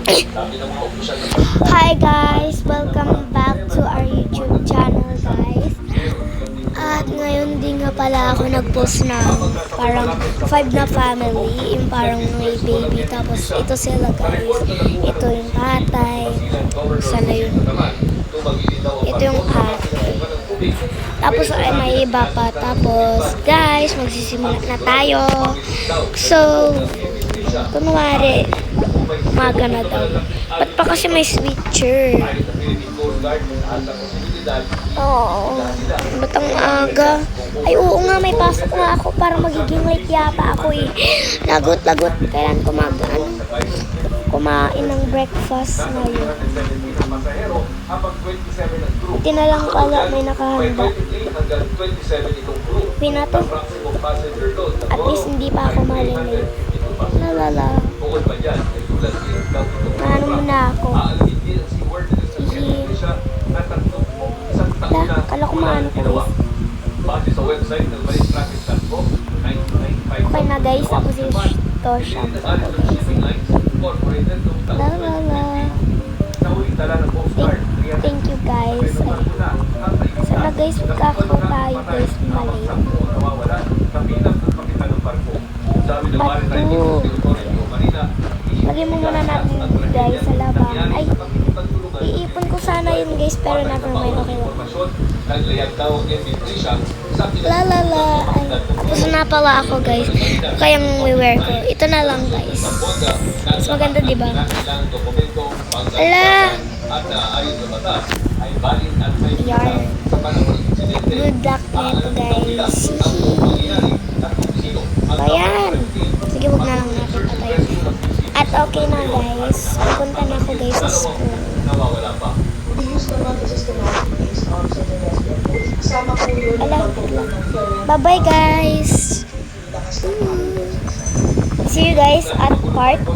Hi guys! Welcome back to our YouTube channel guys. At ngayon din nga pala ako nag-post ng parang 5 na family. Yung parang may baby. Tapos ito sila guys. Ito yung tatay. Sana yun. Ito yung ate. Tapos ay may iba pa. Tapos guys, magsisimula na tayo. So, kunwari, umaga na daw. Ba't pa kasi may switcher? Oo. Ba't ang aga? Ay, oo nga, may pasok nga ako para magiging late yata ako eh. Lagot-lagot. Kailan kumain ng breakfast ngayon. Buti na lang pala may nakahanda. Pinato. At least hindi pa ako malilate. Nalala. Ano muna ako? Kala ko maano ko guys. Okay na guys, ako si Tosha. Lalala. Thank you guys. Sana guys, magkakaw tayo guys mali. Batu. Lagyan mo muna natin guys sa labang. Ay, iipon ko sana yun guys, pero never mind. Okay lang. Lalala. Ay, tapos na pala ako guys. Kayang we-wear ko. Ito na lang guys. Mas maganda diba? Ala. Yarn. Good luck nito guys. Ayan. Sige, huwag na lang natin patayin. At okay na guys. Pupunta na ako guys sa school. Bye-bye guys. See you guys at part 2.